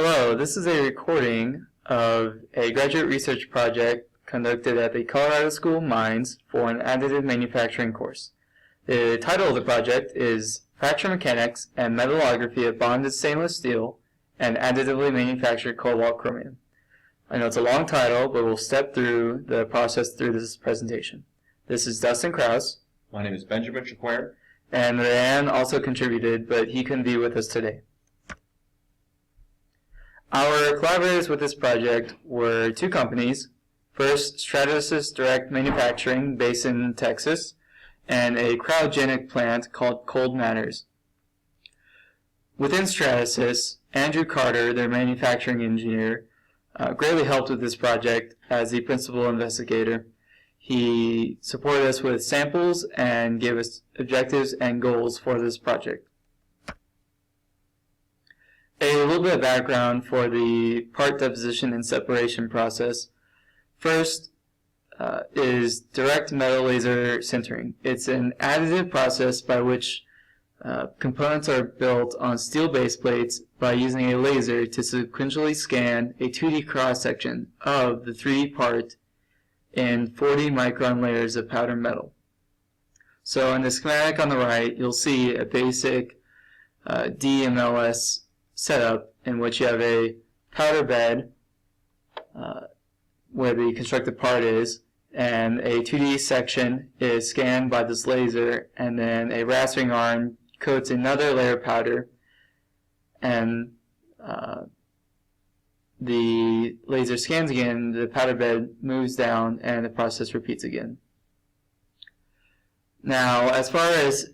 Hello, this is a recording of a graduate research project conducted at the Colorado School of Mines for an additive manufacturing course. The title of the project is Fracture Mechanics and Metallography of Bonded Stainless Steel and Additively Manufactured Cobalt Chromium. I know it's a long title, but we'll step through the process through this presentation. This is Dustin Krause. My name is Benjamin Chaquer. And Ryan also contributed, but he couldn't be with us today. Our collaborators with this project were two companies. First, Stratasys Direct Manufacturing, based in Texas, and a cryogenic plant called Cold Matters. Within Stratasys, Andrew Carter, their manufacturing engineer, greatly helped with this project as the principal investigator. He supported us with samples and gave us objectives and goals for this project. A little bit of background for the part deposition and separation process. First is direct metal laser sintering. It's an additive process by which components are built on steel base plates by using a laser to sequentially scan a 2D cross-section of the 3D part in 40 micron layers of powder metal. So in the schematic on the right, you'll see a basic DMLS setup in which you have a powder bed where the constructed part is, and a 2D section is scanned by this laser, and then a rasping arm coats another layer of powder, and the laser scans again, the powder bed moves down, and the process repeats again. Now, as far as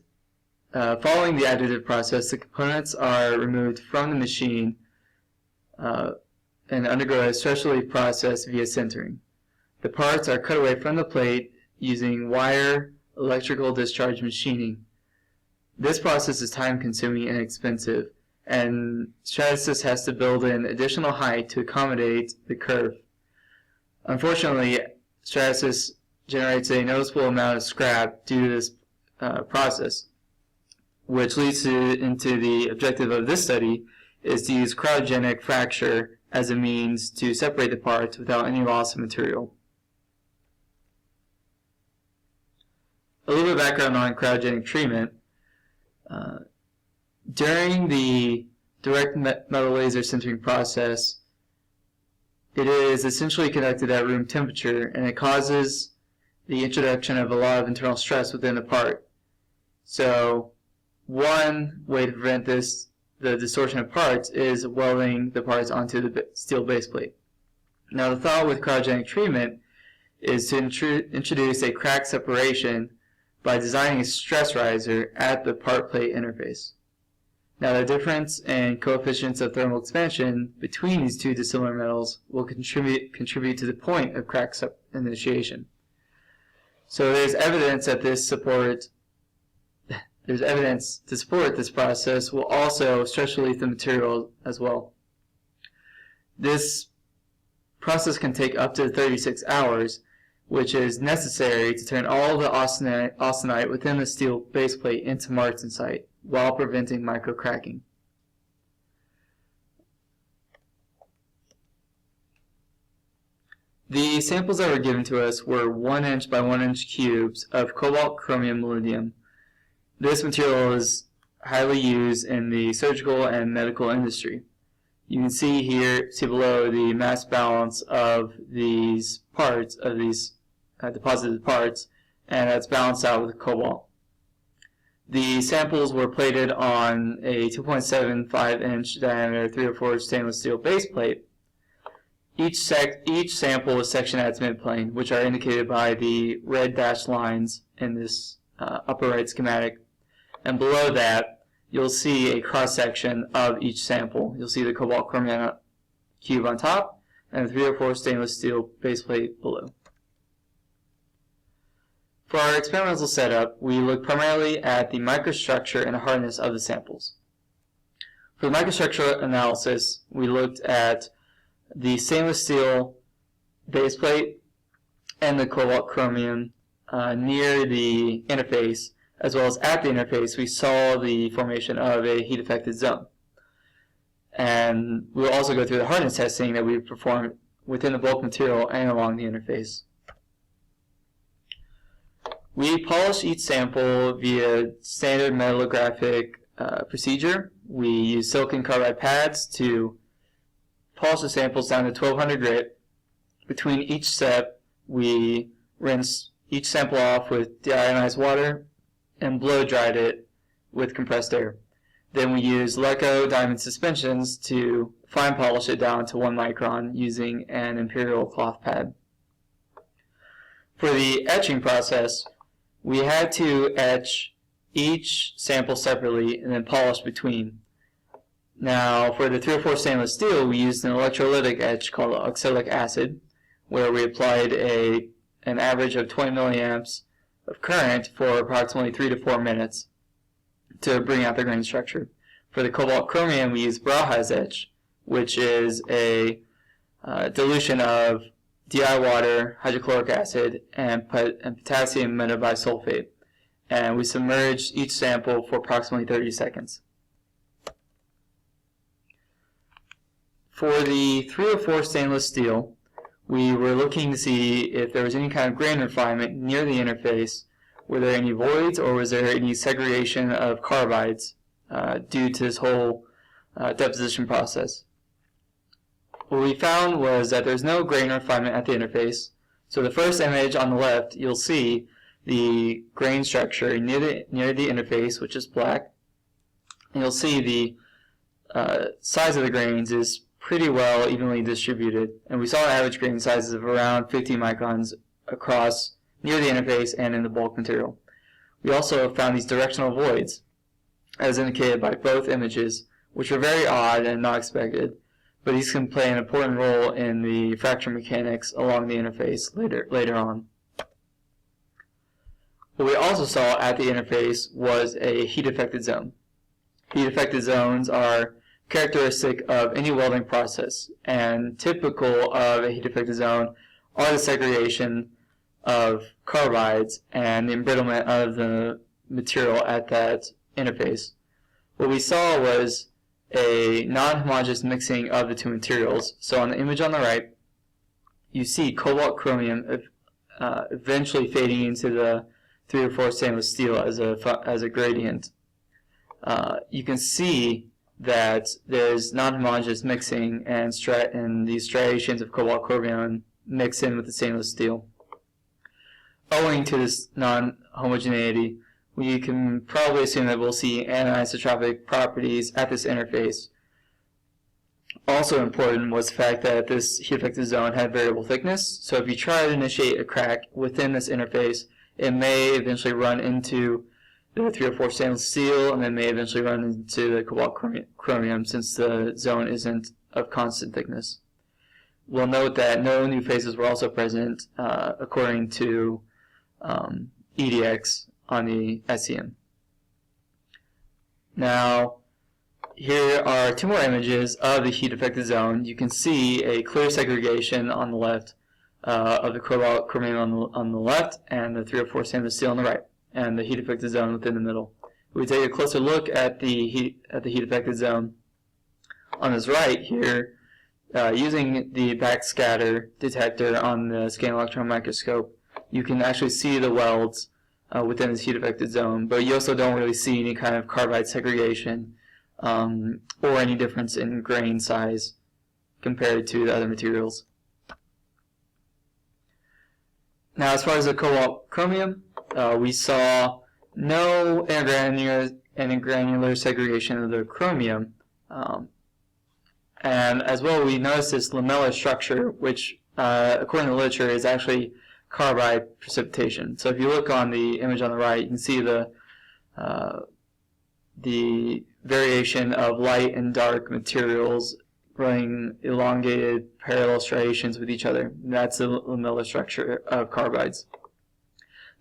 following the additive process, the components are removed from the machine and undergo a stress relief process via sintering. The parts are cut away from the plate using wire electrical discharge machining. This process is time-consuming and expensive, and Stratasys has to build in additional height to accommodate the curve. Unfortunately, Stratasys generates a noticeable amount of scrap due to this process, which leads into the objective of this study is to use cryogenic fracture as a means to separate the parts without any loss of material. A little bit of background on cryogenic treatment. During the direct metal laser sintering process, it is essentially conducted at room temperature, and it causes the introduction of a lot of internal stress within the part. So one way to prevent this, the distortion of parts, is welding the parts onto the steel base plate. Now, the thought with cryogenic treatment is to introduce a crack separation by designing a stress riser at the part plate interface. Now, the difference in coefficients of thermal expansion between these two dissimilar metals will contribute to the point of crack initiation. So there's evidence that there's evidence to support this process will also stress relief the material as well. This process can take up to 36 hours, which is necessary to turn all the austenite within the steel base plate into martensite while preventing microcracking. The samples that were given to us were 1 inch by 1 inch cubes of cobalt chromium molybdenum. This material is highly used in the surgical and medical industry. You can see here, below, the mass balance of these parts, of these deposited parts, and that's balanced out with cobalt. The samples were plated on a 2.75 inch diameter 304 stainless steel base plate. Each sample is sectioned at its midplane, which are indicated by the red dashed lines in this upper right schematic. And below that, you'll see a cross-section of each sample. You'll see the cobalt chromium cube on top and the 304 stainless steel base plate below. For our experimental setup, we look primarily at the microstructure and hardness of the samples. For the microstructure analysis, we looked at the stainless steel base plate and the cobalt chromium near the interface, as well as at the interface we saw the formation of a heat affected zone. And we'll also go through the hardness testing that we've performed within the bulk material and along the interface. We polish each sample via standard metallographic procedure. We use silicon carbide pads to polish the samples down to 1200 grit. Between each step, we rinse each sample off with deionized water and blow dried it with compressed air. Then we use Leco diamond suspensions to fine polish it down to 1 micron using an imperial cloth pad. For the etching process, we had to etch each sample separately and then polish between. Now, for the 304 stainless steel, we used an electrolytic etch called oxalic acid, where we applied an average of 20 milliamps of current for approximately 3 to 4 minutes to bring out the grain structure. For the cobalt chromium, we use Brauhaus etch, which is a dilution of DI water, hydrochloric acid, and potassium metabisulfate. And we submerged each sample for approximately 30 seconds. For the 304 stainless steel, we were looking to see if there was any kind of grain refinement near the interface. Were there any voids, or was there any segregation of carbides due to this whole deposition process? What we found was that there's no grain refinement at the interface. So the first image on the left, you'll see the grain structure near the interface, which is black. And you'll see the size of the grains is pretty well evenly distributed. And we saw average grain sizes of around 50 microns across near the interface and in the bulk material. We also found these directional voids, as indicated by both images, which were very odd and not expected, but these can play an important role in the fracture mechanics along the interface later on. What we also saw at the interface was a heat-affected zone. Heat-affected zones are characteristic of any welding process, and typical of a heat-affected zone are the segregation of carbides and the embrittlement of the material at that interface. What we saw was a non-homogeneous mixing of the two materials. So on the image on the right, you see cobalt chromium eventually fading into the 304 stainless steel as a gradient. You can see that there's non-homogeneous mixing and these striations of cobalt chromium mix in with the stainless steel. Owing to this non-homogeneity, we can probably assume that we'll see anisotropic properties at this interface. Also important was the fact that this heat-affected zone had variable thickness, so if you try to initiate a crack within this interface, it may eventually run into the 304 stainless steel and then may eventually run into the cobalt chromium since the zone isn't of constant thickness. We'll note that no new phases were also present according to EDX on the SEM. Now, here are two more images of the heat-affected zone. You can see a clear segregation on the left of the cobalt chromium on the left and the 304 stainless steel on the right, and the heat-affected zone within the middle. We take a closer look at the heat-affected zone on this right here, using the backscatter detector on the scan electron microscope. You can actually see the welds within this heat-affected zone, but you also don't really see any kind of carbide segregation or any difference in grain size compared to the other materials. Now, as far as the cobalt chromium, we saw no intergranular segregation of the chromium, and as well we noticed this lamellar structure, which according to the literature is actually carbide precipitation. So if you look on the image on the right, you can see the variation of light and dark materials running elongated parallel striations with each other. And that's the lamellar structure of carbides.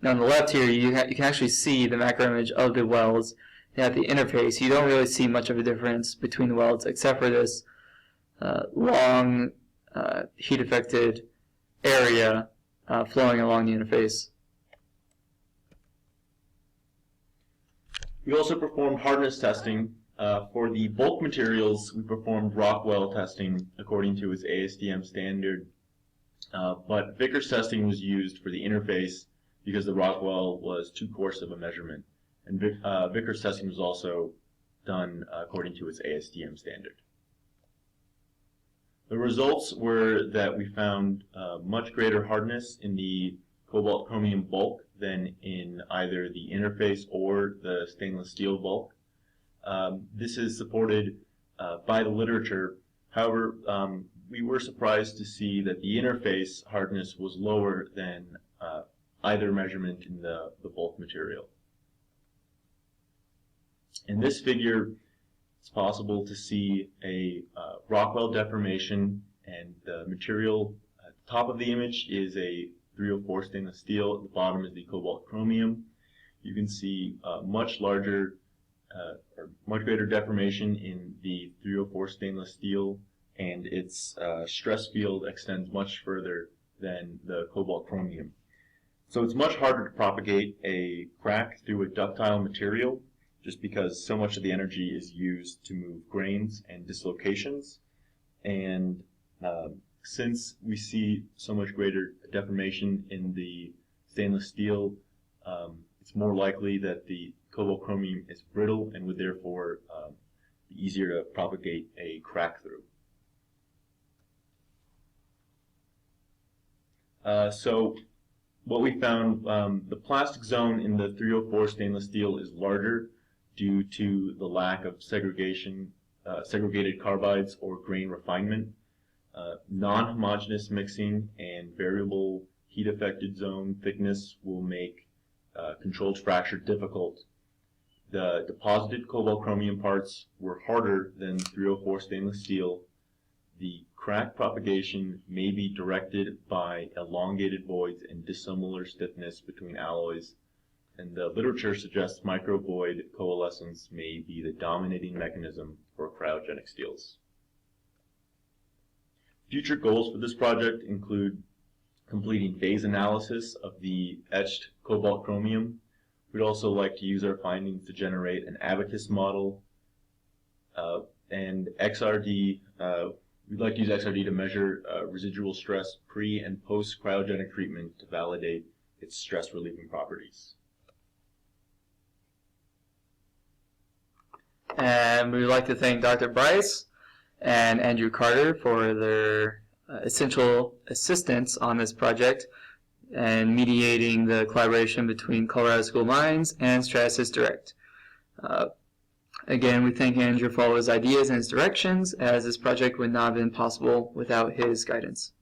Now on the left here, you can actually see the macro image of the welds. And at the interface, you don't really see much of a difference between the welds except for this long heat-affected area flowing along the interface. We also performed hardness testing For the bulk materials, we performed Rockwell testing according to its ASTM standard, but Vickers testing was used for the interface because the Rockwell was too coarse of a measurement, and Vickers testing was also done according to its ASTM standard. The results were that we found much greater hardness in the cobalt chromium bulk than in either the interface or the stainless steel bulk. This is supported by the literature. However, we were surprised to see that the interface hardness was lower than either measurement in the bulk material. In this figure, it's possible to see a Rockwell deformation, and the material at the top of the image is a 304 stainless steel. At the bottom is the cobalt chromium. You can see much larger or much greater deformation in the 304 stainless steel, and its stress field extends much further than the cobalt chromium. So it's much harder to propagate a crack through a ductile material, just because so much of the energy is used to move grains and dislocations. And since we see so much greater deformation in the stainless steel, it's more likely that the cobalt chromium is brittle and would therefore be easier to propagate a crack through. So what we found, the plastic zone in the 304 stainless steel is larger due to the lack of segregated carbides or grain refinement. Non-homogeneous mixing and variable heat-affected zone thickness will make controlled fracture difficult. The deposited cobalt chromium parts were harder than 304 stainless steel. The crack propagation may be directed by elongated voids and dissimilar stiffness between alloys, and the literature suggests microvoid coalescence may be the dominating mechanism for cryogenic steels. Future goals for this project include completing phase analysis of the etched cobalt chromium. We'd also like to use our findings to generate an abacus model, and XRD. We'd like to use XRD to measure residual stress pre and post cryogenic treatment to validate its stress relieving properties. And we would like to thank Dr. Bryce and Andrew Carter for their essential assistance on this project and mediating the collaboration between Colorado School of Mines and Stratasys Direct. Again, we thank Andrew for all his ideas and his directions, as this project would not have been possible without his guidance.